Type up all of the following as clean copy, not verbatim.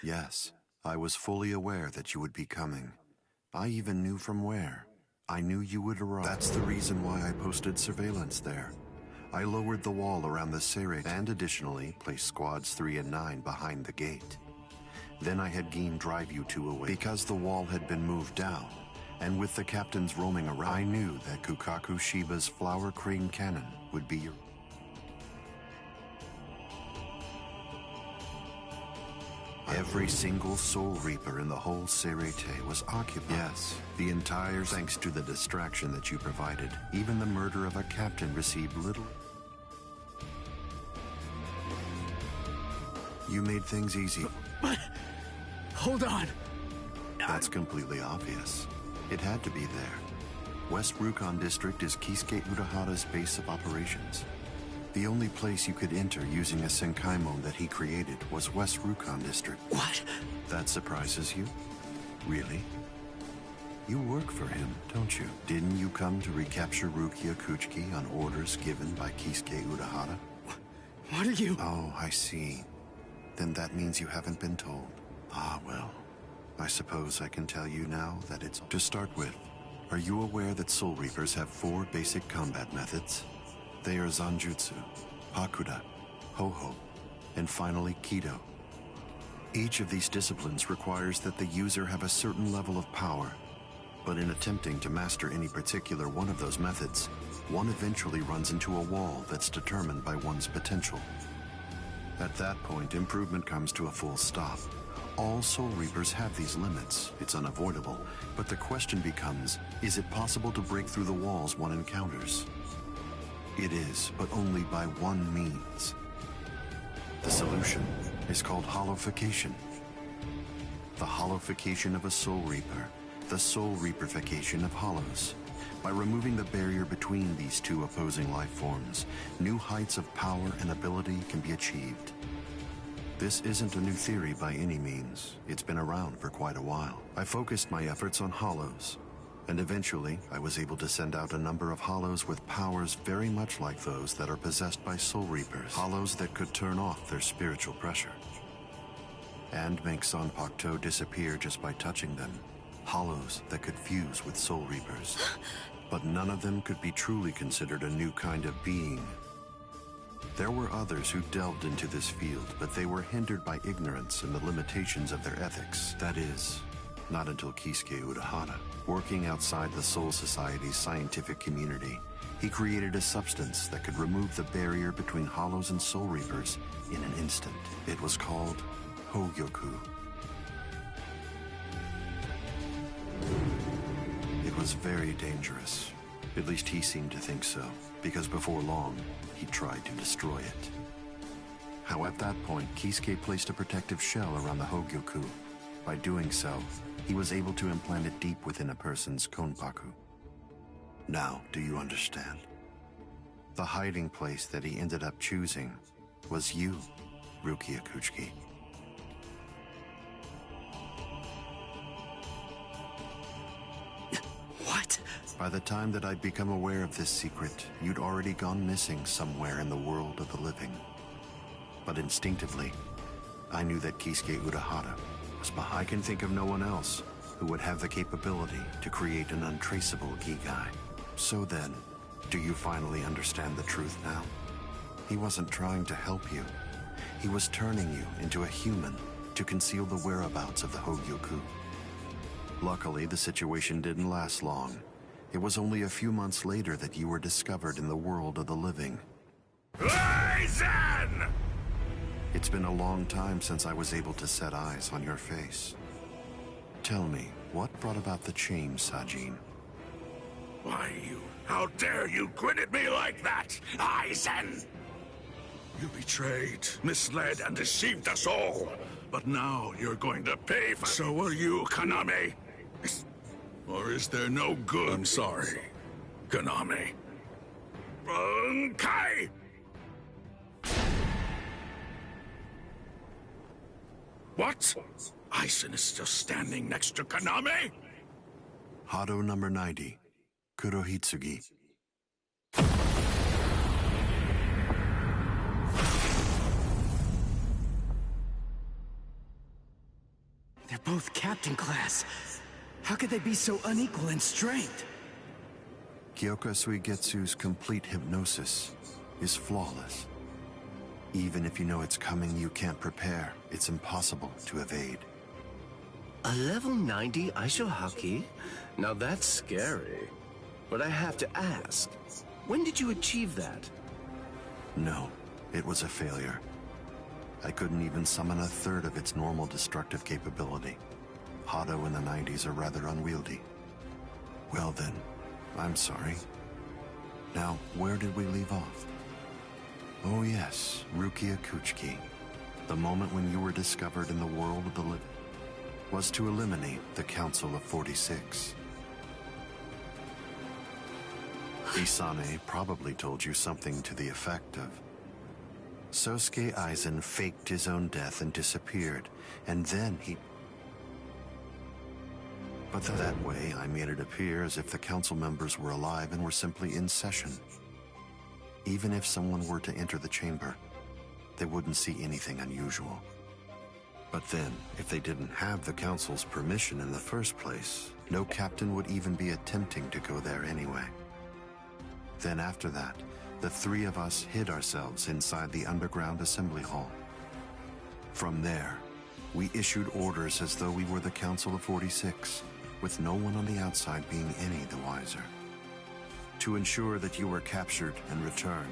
Yes, I was fully aware that you would be coming. I even knew from where. I knew you would arrive. That's the reason why I posted surveillance there. I lowered the wall around the Serate and additionally placed squads 3 and 9 behind the gate. Then I had Geen drive you two away. Because the wall had been moved down, and with the captains roaming around, I knew that Kukaku Shiba's flower crane cannon would be your... Every single Soul Reaper in the whole Serete was occupied. Yes, the entire, thanks to the distraction that you provided. Even the murder of a captain received little. You made things easy. But... hold on. That's completely obvious. It had to be there. West Rukon District is Kisuke Urahara's base of operations. The only place you could enter using a Senkaimon that he created was West Rukon District. What? That surprises you? Really? You work for him, don't you? Didn't you come to recapture Rukia Kuchiki on orders given by Kisuke Urahara? What are you... Oh, I see. Then that means you haven't been told. Ah, well. I suppose I can tell you now that it's... To start with, are you aware that Soul Reapers have 4 basic combat methods? They are Zanjutsu, Hakuda, Ho-Ho, and finally Kido. Each of these disciplines requires that the user have a certain level of power, but in attempting to master any particular one of those methods, one eventually runs into a wall that's determined by one's potential. At that point, improvement comes to a full stop. All Soul Reapers have these limits. It's unavoidable, but the question becomes, is it possible to break through the walls one encounters? It is, but only by one means. The solution is called hollowification. The hollowification of a Soul Reaper, the Soul Reaperification of hollows. By removing the barrier between these two opposing life forms, new heights of power and ability can be achieved. This isn't a new theory by any means. It's been around for quite a while. I focused my efforts on hollows, and eventually I was able to send out a number of hollows with powers very much like those that are possessed by Soul Reapers. Hollows that could turn off their spiritual pressure and make Zanpakuto disappear just by touching them. Hollows that could fuse with Soul Reapers. But none of them could be truly considered a new kind of being. There were others who delved into this field, but they were hindered by ignorance and the limitations of their ethics. That is, not until Kisuke Urahara. Working outside the Soul Society's scientific community, he created a substance that could remove the barrier between hollows and Soul Reapers in an instant. It was called Hogyoku. It was very dangerous. At least he seemed to think so, because before long, he tried to destroy it. How at that point, Kisuke placed a protective shell around the Hogyoku. By doing so, he was able to implant it deep within a person's konpaku. Now, do you understand? The hiding place that he ended up choosing was you, Rukia Kuchiki. What? By the time that I'd become aware of this secret, you'd already gone missing somewhere in the world of the living. But instinctively, I knew that Kisuke Urahara was behind. I can think of no one else who would have the capability to create an untraceable Gigai. So then, do you finally understand the truth now? He wasn't trying to help you. He was turning you into a human to conceal the whereabouts of the Hogyoku. Luckily, the situation didn't last long. It was only a few months later that you were discovered in the world of the living. Poison! It's been a long time since I was able to set eyes on your face. Tell me, what brought about the change, Sajin? Why, how dare you grin at me like that, Aizen? You betrayed, misled, and deceived us all. But now you're going to pay for... So will you, Kaname. Or is there no good? I'm sorry, Kaname. Bunkai! What? Aizen is still standing next to Kaname? Hado number 90, Kurohitsugi. both captain class. How could they be so unequal in strength? Kyoka Suigetsu's complete hypnosis is flawless. Even if you know it's coming, you can't prepare. It's impossible to evade. A level 90 Aisho Haki? Now that's scary. But I have to ask, when did you achieve that? No, it was a failure. I couldn't even summon a third of its normal destructive capability. Hado in the 90s are rather unwieldy. Well then, I'm sorry. Now, where did we leave off? Oh yes, Rukia Kuchiki. The moment when you were discovered in the world of the living was to eliminate the Council of 46. Isane probably told you something to the effect of, Sosuke Aizen faked his own death and disappeared, and then he... But that way, I made it appear as if the council members were alive and were simply in session. Even if someone were to enter the chamber, they wouldn't see anything unusual. But then, if they didn't have the council's permission in the first place, no captain would even be attempting to go there anyway. Then after that, the three of us hid ourselves inside the underground assembly hall. From there, we issued orders as though we were the Council of 46, with no one on the outside being any the wiser. To ensure that you were captured and returned,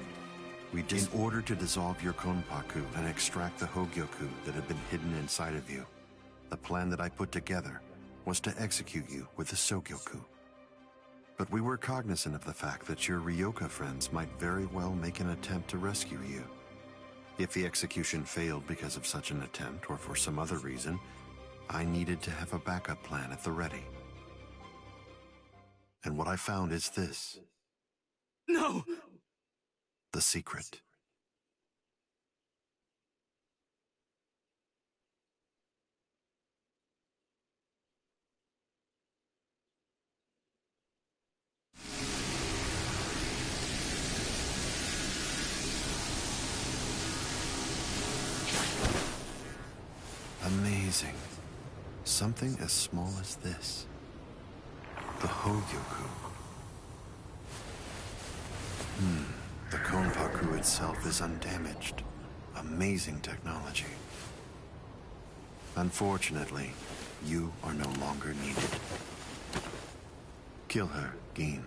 in order to dissolve your Konpaku and extract the Hogyoku that had been hidden inside of you, the plan that I put together was to execute you with the Sogyoku. But we were cognizant of the fact that your Ryoka friends might very well make an attempt to rescue you. If the execution failed because of such an attempt or for some other reason, I needed to have a backup plan at the ready. And what I found is this. No! The secret. Amazing. Something as small as this. The Hogyoku. The Konpaku itself is undamaged. Amazing technology. Unfortunately, you are no longer needed. Kill her, Gin.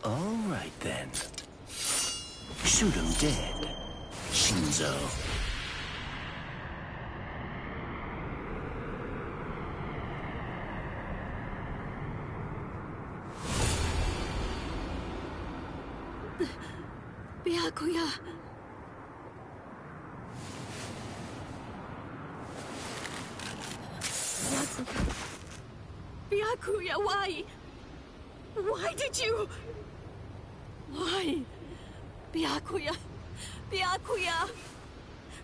All right then. Shoot him dead, Shinzo. Byakuya. Byakuya, why? Why did you? Why? Byakuya. Byakuya.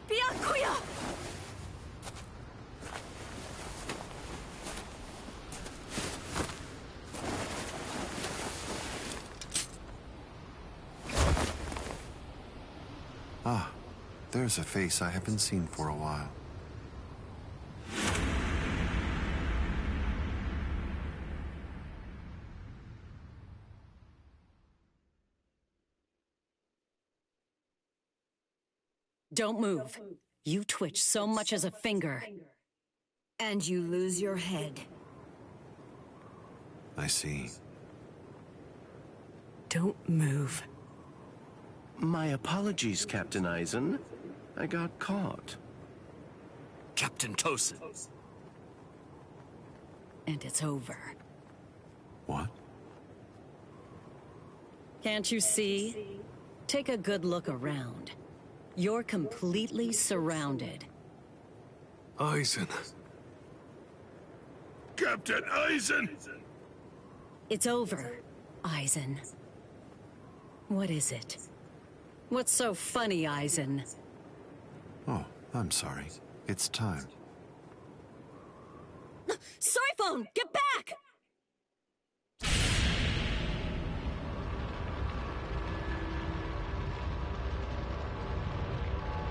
Byakuya. Ah, there's a face I haven't seen for a while. Don't move. You twitch so much as a finger. And you lose your head. I see. Don't move. My apologies, Captain Aizen. I got caught. Captain Tosin. And it's over. What? Can't you see? Take a good look around. You're completely surrounded. Aizen. Captain Aizen! It's over, Aizen. What is it? What's so funny, Aizen? Oh, I'm sorry. It's time. Soiphone, get back!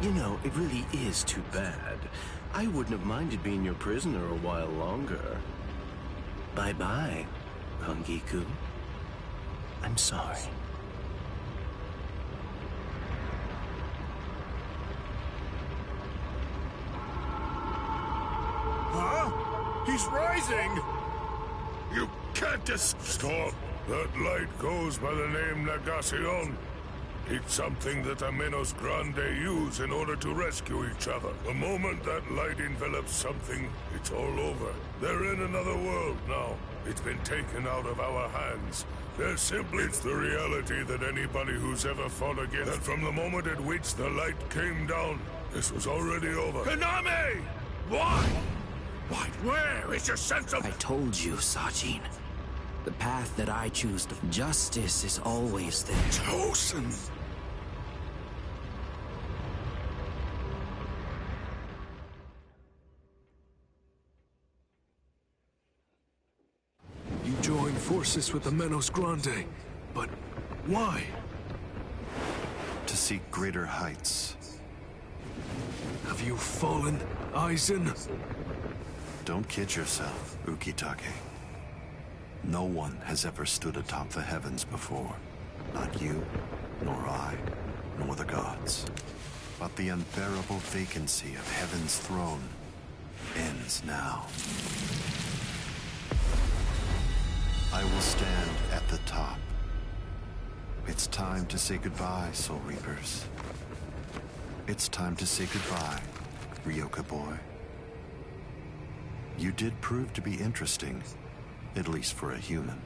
You know, it really is too bad. I wouldn't have minded being your prisoner a while longer. Bye-bye, Hongiku. I'm sorry. Huh? He's rising! You can't just stop. That light goes by the name Negacion. It's something that the Menos Grande use in order to rescue each other. The moment that light envelops something, it's all over. They're in another world now. It's been taken out of our hands. There's simply... It's the reality that anybody who's ever fought against... That from the moment at which the light came down, this was already over. Konami! Why? Why, where is your sense of... I told you, Sajin. The path that I choose, justice is always there. Tosin! You joined forces with the Menos Grande, but why? To seek greater heights. Have you fallen, Aizen? Don't kid yourself, Ukitake. No one has ever stood atop the heavens before. Not you, nor I, nor the gods. But the unbearable vacancy of heaven's throne ends now. I will stand at the top. It's time to say goodbye, Soul Reapers. It's time to say goodbye, Ryoka boy. You did prove to be interesting, at least for a human.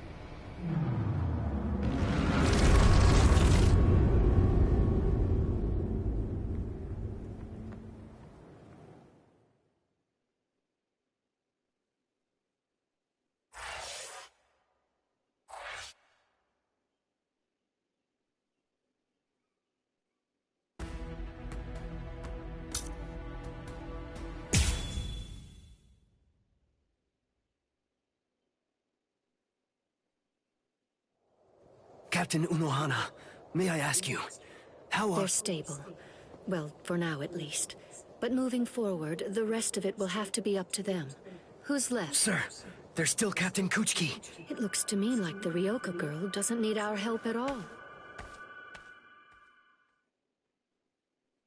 Captain Unohana, may I ask you, how are... They're stable. Well, for now at least. But moving forward, the rest of it will have to be up to them. Who's left? Sir, there's still Captain Kuchiki. It looks to me like the Ryoka girl doesn't need our help at all.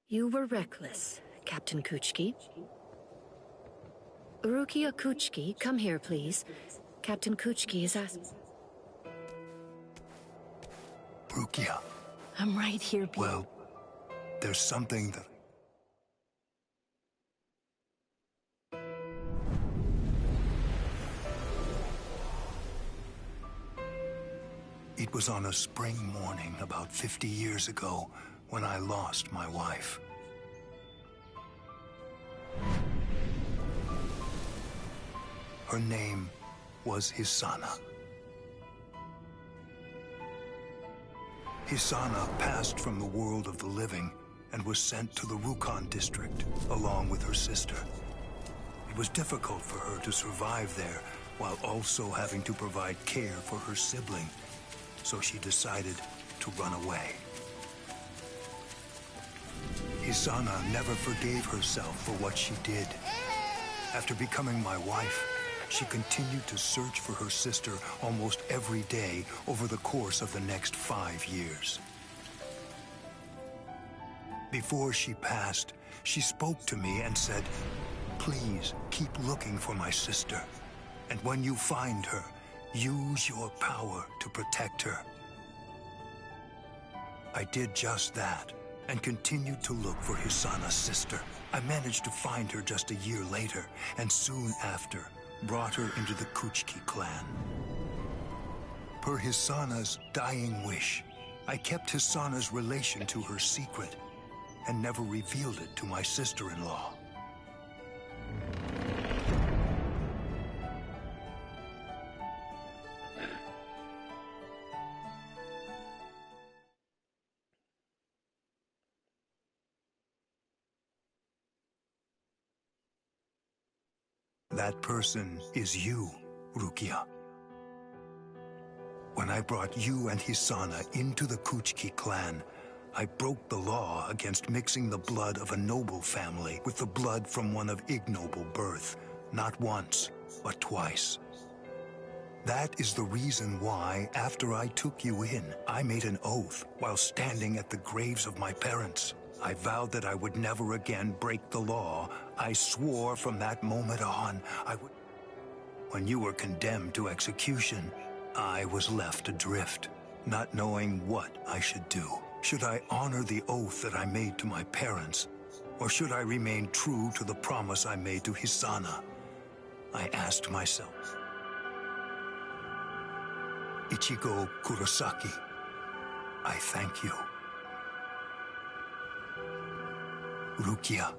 You were reckless, Captain Kuchiki. Rukia Kuchiki, come here, please. Captain Kuchiki is asking... Rukia. I'm right here, Pete. Well, there's something that... It was on a spring morning about 50 years ago when I lost my wife. Her name was Hisana. Hisana passed from the world of the living and was sent to the Rukon district along with her sister. It was difficult for her to survive there while also having to provide care for her sibling, so she decided to run away. Hisana never forgave herself for what she did. After becoming my wife, she continued to search for her sister almost every day over the course of the next 5 years. Before she passed, she spoke to me and said, "Please keep looking for my sister, and when you find her, use your power to protect her." I did just that, and continued to look for Hisana's sister. I managed to find her just a year later, and soon after, brought her into the Kuchiki clan. Per Hisana's dying wish, I kept Hisana's relation to her secret, and never revealed it to my sister-in-law. That person is you, Rukia. When I brought you and Hisana into the Kuchiki clan, I broke the law against mixing the blood of a noble family with the blood from one of ignoble birth, not once, but twice. That is the reason why, after I took you in, I made an oath while standing at the graves of my parents. I vowed that I would never again break the law. I swore from that moment on, I would... When you were condemned to execution, I was left adrift, not knowing what I should do. Should I honor the oath that I made to my parents, or should I remain true to the promise I made to Hisana? I asked myself. Ichigo Kurosaki, I thank you. Rukia.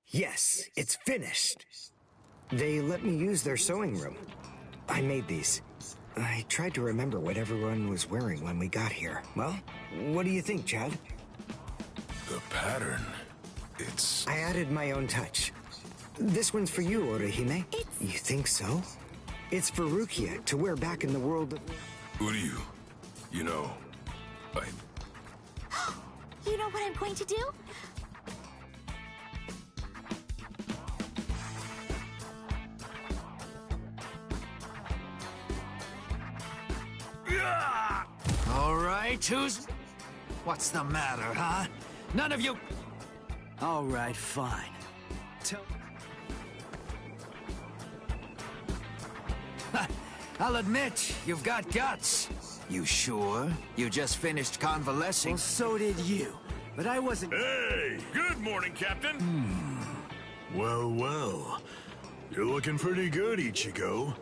Yes, it's finished. They let me use their sewing room. I made these. I tried to remember what everyone was wearing when we got here. Well, what do you think, Chad? The pattern, it's... I added my own touch. This one's for you, Orihime. You think so? It's for Rukia to wear back in the world of... Who do you? You know, You know what I'm going to do? All right, What's the matter, huh? None of you... All right, fine. I'll admit, you've got guts. You sure? You just finished convalescing. Well, so did you. But I wasn't... Hey! Good morning, Captain! well, well. You're looking pretty good, Ichigo.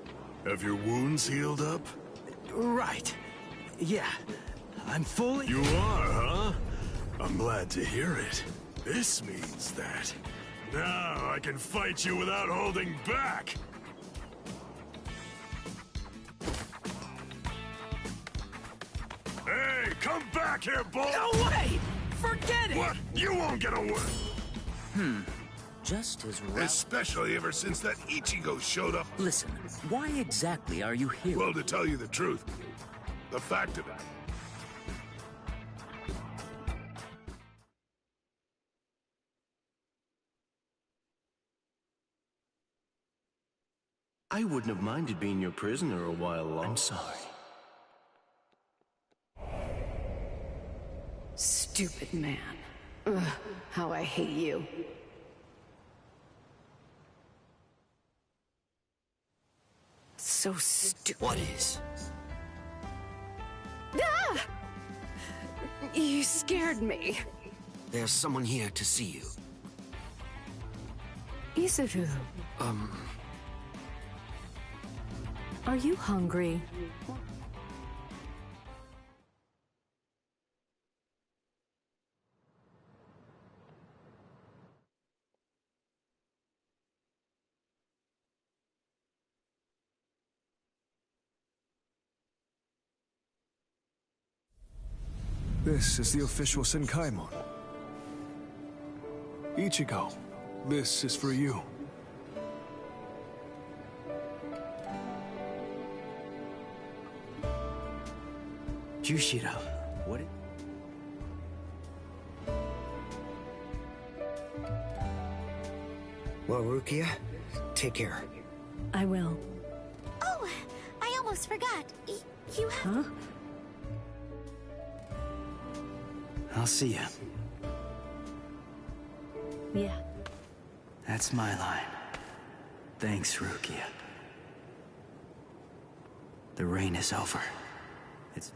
Have your wounds healed up? Right. Yeah. I'm fully... You are, huh? I'm glad to hear it. This means that now I can fight you without holding back! Hey, come back here, boy! No way! Forget it! What? You won't get away! Just as Especially ever since that Ichigo showed up. Listen, why exactly are you here? Well, to tell you the truth, the fact of it... I wouldn't have minded being your prisoner a while longer. I'm sorry. Stupid man. Ugh, how I hate you. So stupid. What is? Ah! You scared me. There's someone here to see you. Isuru, are you hungry? This is the official Senkaimon. Ichigo, this is for you. Jushiro, what? Well, Rukia, take care. I will. Oh, I almost forgot. You have... Huh? I'll see ya. Yeah. That's my line. Thanks, Rukia. The rain is over. It's...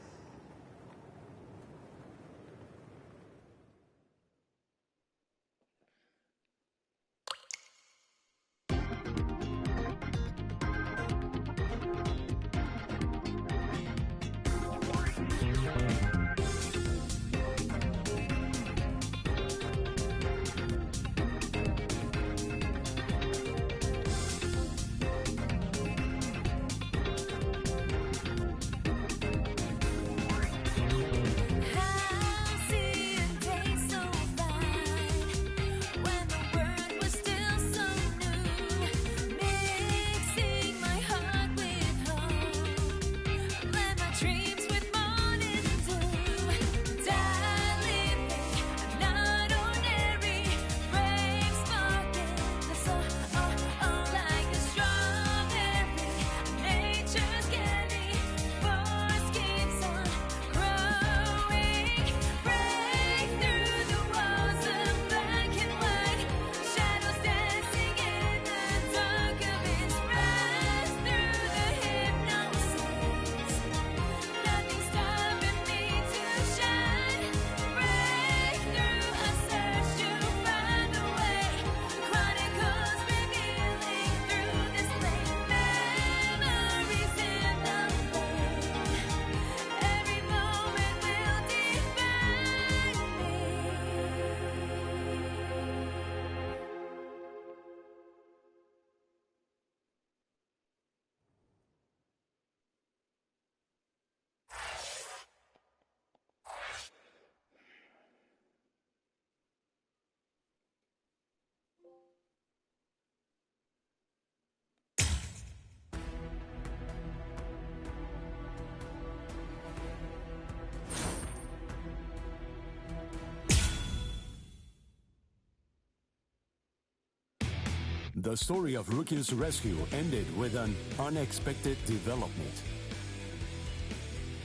The story of Rukia's rescue ended with an unexpected development.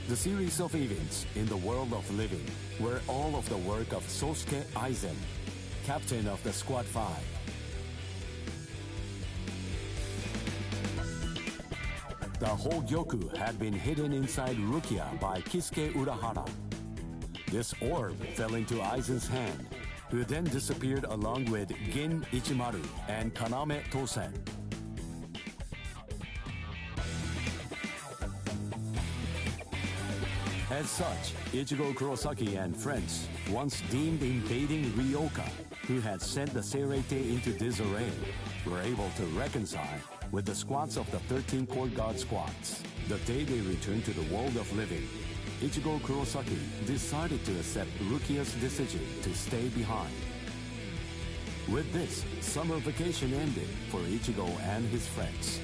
The series of events in the world of living were all of the work of Sosuke Aizen, captain of the Squad 5. The Hogyoku had been hidden inside Rukia by Kisuke Urahara. This orb fell into Aizen's hand, who then disappeared along with Gin Ichimaru and Kaname Tosen. As such, Ichigo Kurosaki and friends, once deemed invading Ryoka, who had sent the Seirete into disarray, were able to reconcile with the squads of the 13 Court Guard squads. The day they returned to the world of living, Ichigo Kurosaki decided to accept Rukia's decision to stay behind. With this, summer vacation ended for Ichigo and his friends.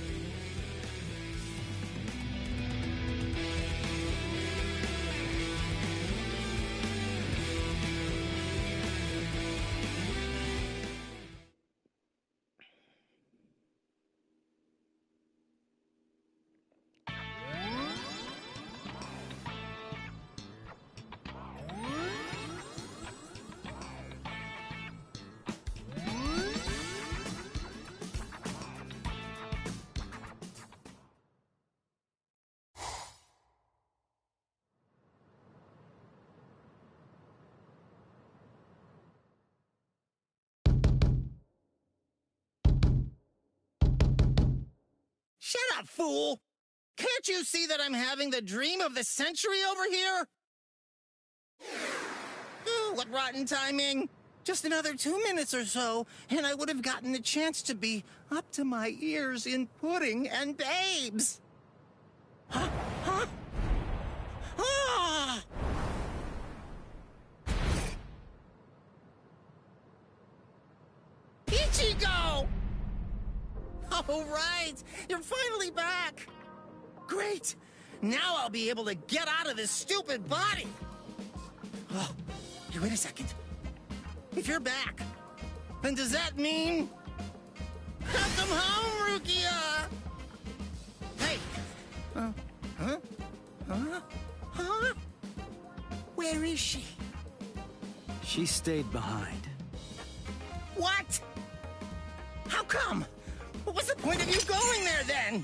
Shut up, fool! Can't you see that I'm having the dream of the century over here? Ooh, what rotten timing! Just another 2 minutes or so, and I would have gotten the chance to be up to my ears in pudding and babes! Huh? Huh? Ah! Ichigo! Oh, right! You're finally back! Great! Now I'll be able to get out of this stupid body! Oh, hey, wait a second. If you're back, then does that mean... Welcome home, Rukia! Hey! Huh? Where is she? She stayed behind. What? How come? What was the point of you going there, then?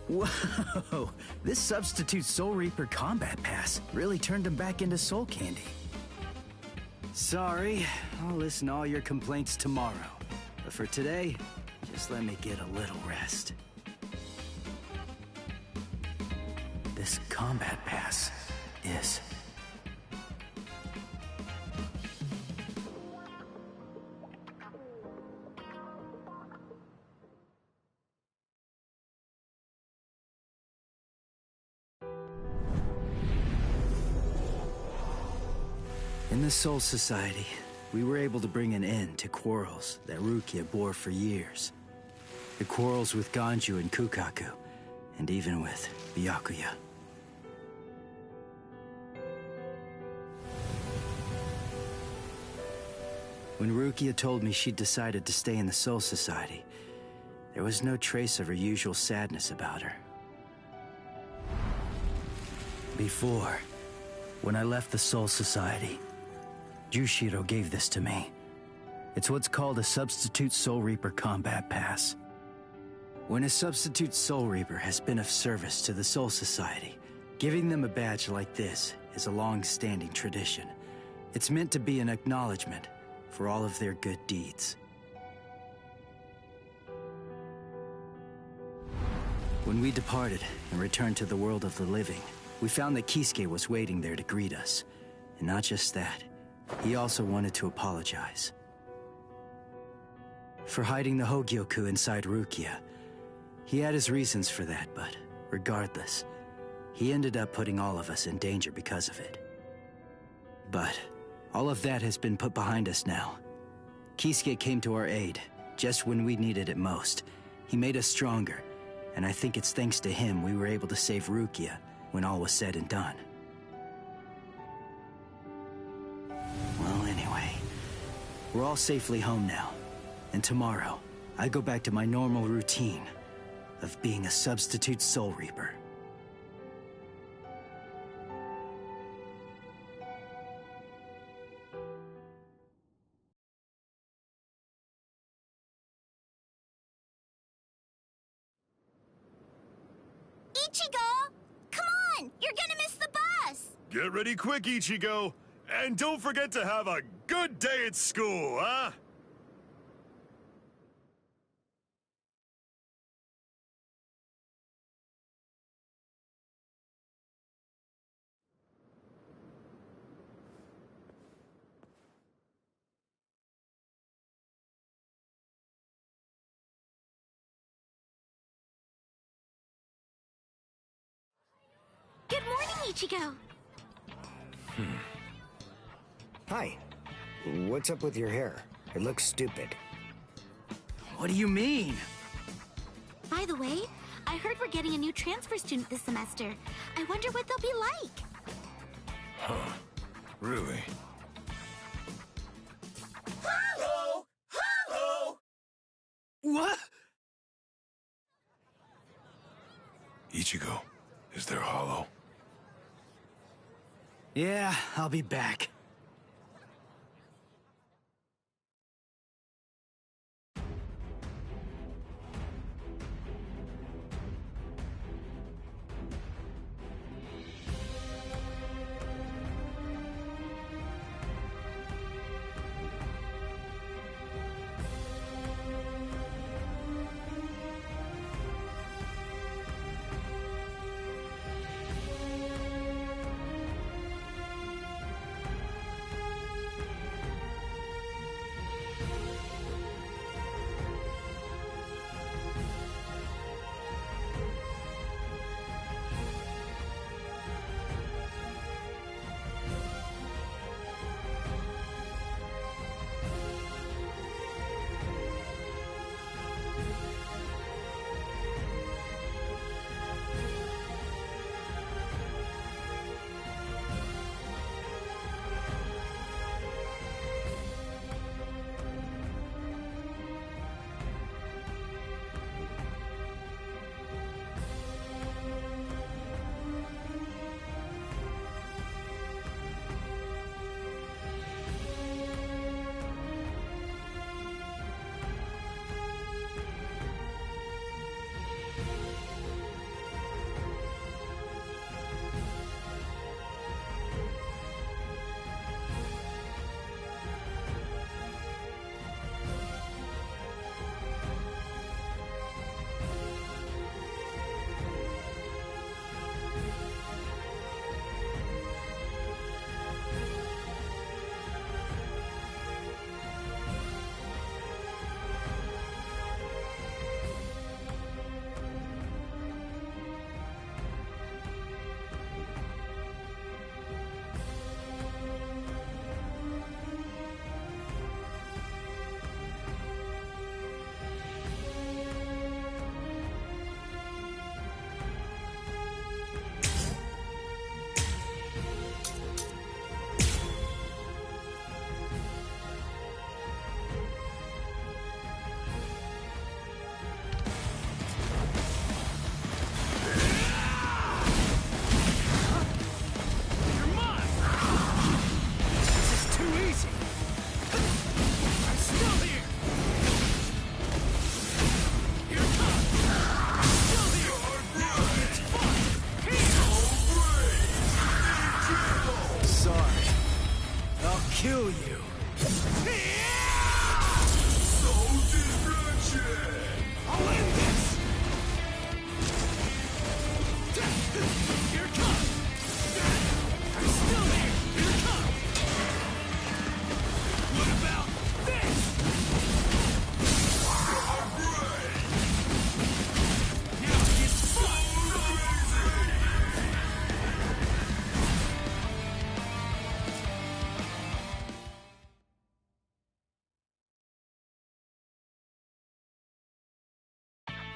Whoa! This substitute Soul Reaper combat pass really turned him back into soul candy. Sorry, I'll listen to all your complaints tomorrow. But for today, just let me get a little rest. This combat pass is... In the Soul Society, we were able to bring an end to quarrels that Rukia bore for years. The quarrels with Ganju and Kukaku, and even with Byakuya. When Rukia told me she'd decided to stay in the Soul Society, there was no trace of her usual sadness about her. Before, when I left the Soul Society, Jushiro gave this to me. It's what's called a Substitute Soul Reaper Combat Pass. When a Substitute Soul Reaper has been of service to the Soul Society, giving them a badge like this is a long-standing tradition. It's meant to be an acknowledgement for all of their good deeds. When we departed and returned to the world of the living, we found that Kisuke was waiting there to greet us. And not just that, he also wanted to apologize. For hiding the Hogyoku inside Rukia. He had his reasons for that, but regardless, he ended up putting all of us in danger because of it. But all of that has been put behind us now. Kisuke came to our aid, just when we needed it most. He made us stronger, and I think it's thanks to him we were able to save Rukia when all was said and done. We're all safely home now. And tomorrow, I go back to my normal routine of being a substitute Soul Reaper. Ichigo! Come on! You're gonna miss the bus! Get ready quick, Ichigo! And don't forget to have a good day at school, huh? Good morning, Ichigo! Hi. What's up with your hair? It looks stupid. What do you mean? By the way, I heard we're getting a new transfer student this semester. I wonder what they'll be like. Huh. Really? Hello! Hello! What? Ichigo, is there Hollow? Yeah, I'll be back.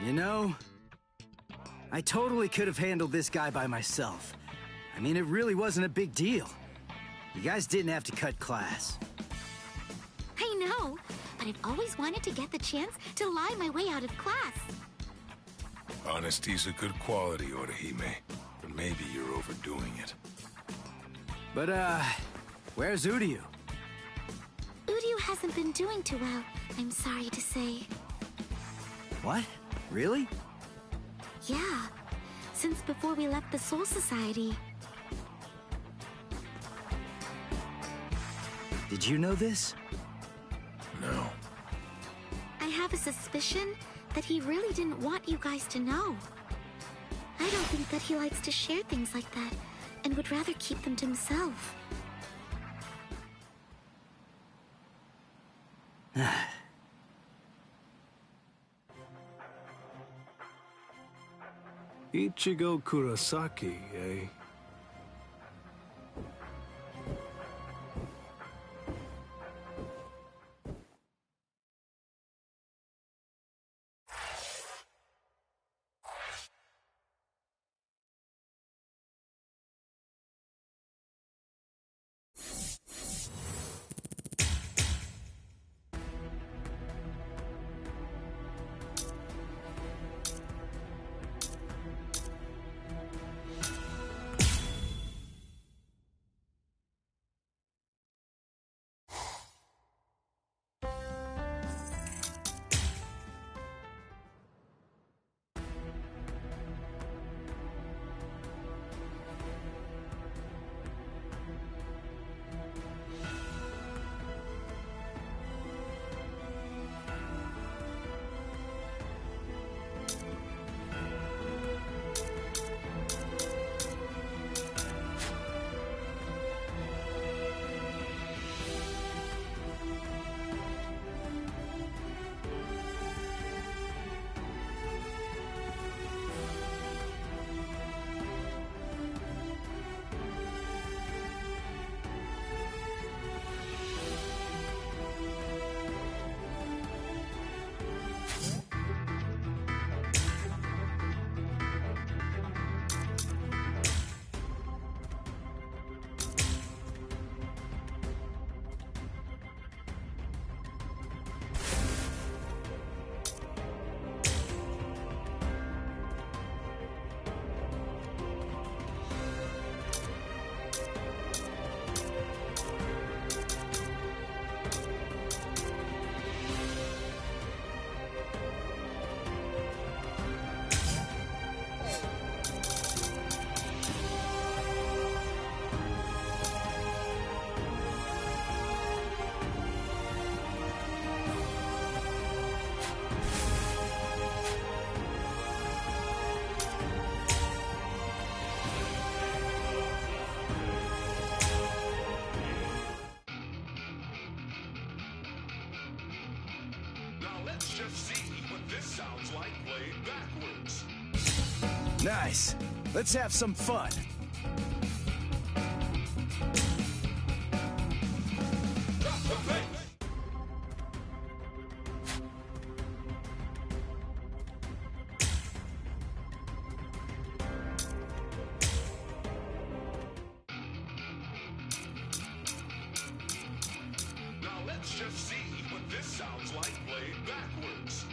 You know, I totally could have handled this guy by myself. I mean, it really wasn't a big deal. You guys didn't have to cut class. I know, but I've always wanted to get the chance to lie my way out of class. Honesty's a good quality, Orihime, but maybe you're overdoing it. But, where's Uryu? Uryu hasn't been doing too well, I'm sorry to say. What? Really? Yeah, since before we left the Soul Society. Did you know this? No. I have a suspicion that he really didn't want you guys to know. I don't think that he likes to share things like that, and would rather keep them to himself. Ichigo Kurosaki, eh? Let's just see what this sounds like played backwards. Nice. Let's have some fun. Drop the bass. Now let's just see what this sounds like played backwards.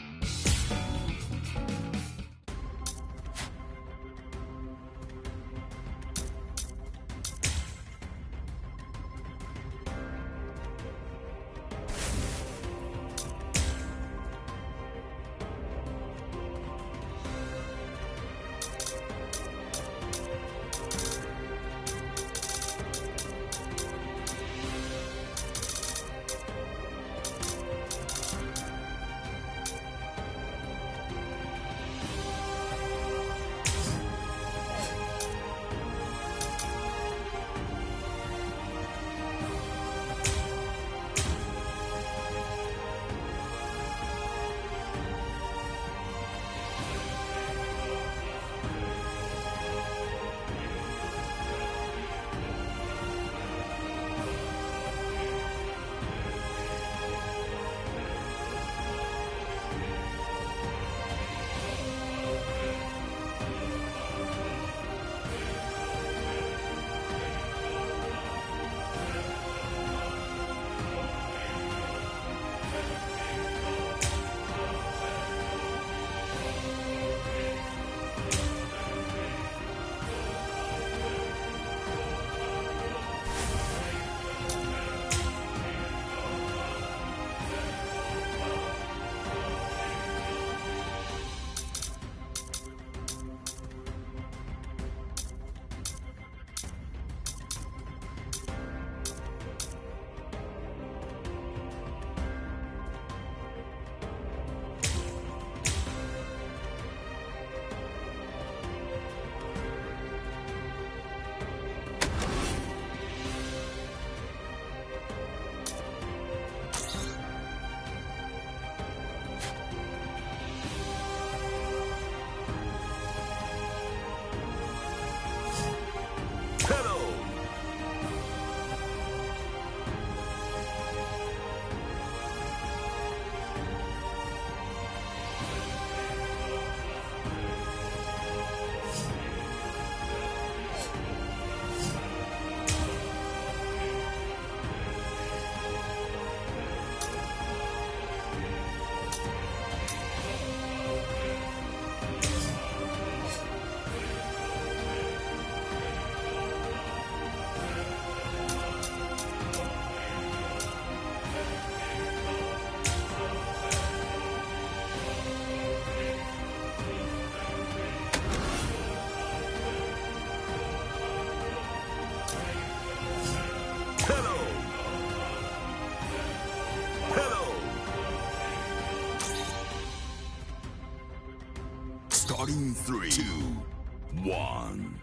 3, 2, 1.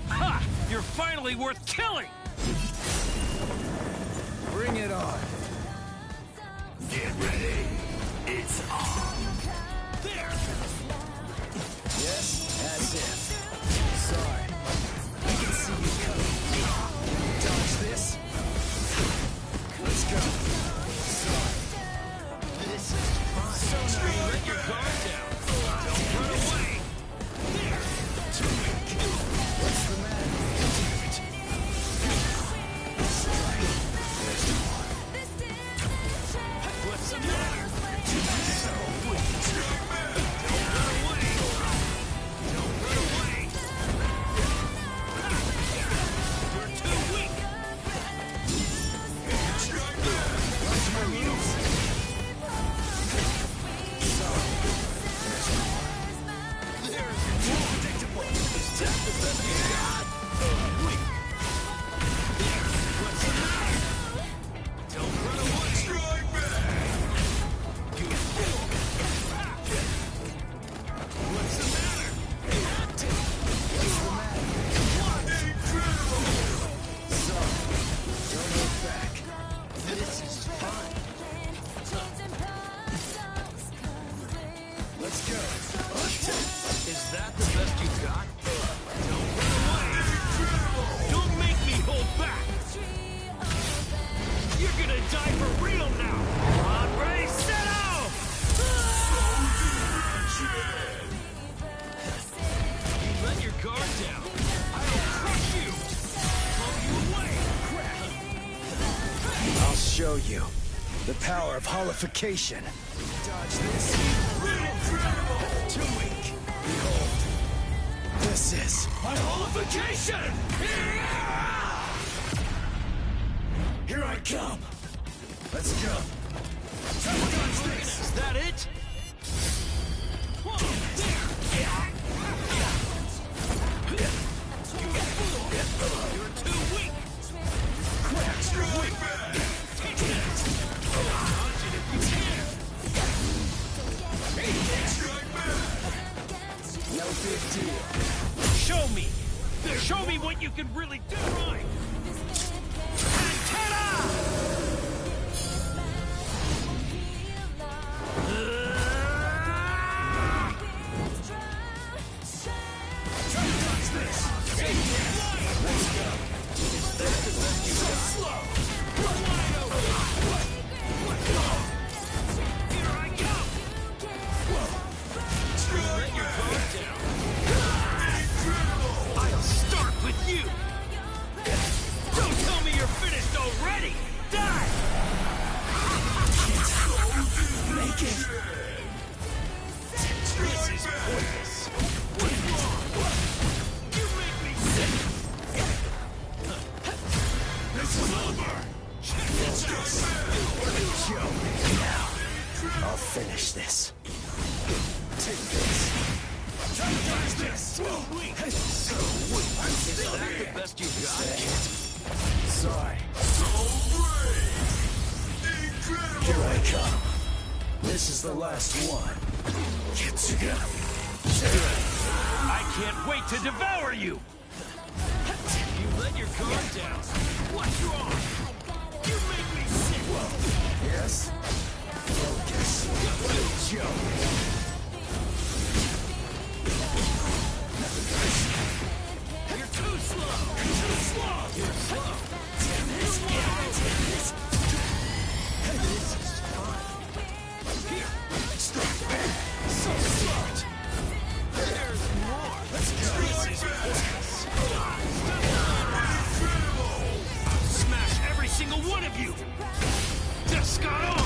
Ha! You're finally worth killing! Bring it on. Get ready. It's on. There! Yes, as if. Sorry. I can see you coming. Dodge this. Let's go. Sorry. This is fun. So now you let your guard down. Don't run away. There! What's the matter? What's the matter? So weak. Don't run away. Don't run away. You're too weak. Watch my moves. Predictable. Is that the best you got? Weak. There. What's the matter? Don't run away. Strike back. You fool. What's the matter? What's the matter? Incredible. Sorry. Don't look back. This is fun. Let's go. Is that the best you got? Don't run away. Don't make me hold back. You're gonna die for real now. On, ready, set out! You let your guard down. I'll crush you. Blow you away. Crap. I'll show you the power of holification. Dodge this. Too weak. Behold. This is My holification! Here I come. Let's go. Dodge this. Is that it? Whoa, there. You fool. You're too weak. Crap. You're weak. Take that. Dodge it if you can. No big deal. Show me. Show me what you can really do right. I'll start with you. Don't tell me you're finished already. Die. Make it. This is pointless. What's wrong? You make me sick. This is over. Now, I'll finish this. Take this. Dodge this. So weak. Is that the best you got? Sorry. So brave. Incredible. Here I come. This is the last one. I can't wait to devour you. You let your guard down. What's wrong? You make me sick. Yes? Focus. Good joke. You're too slow. Too slow. You're slow. This is fun. Here. Strike back. So smart. There's more. Let's go. This is pointless. I'll smash every single one of you. Descaro!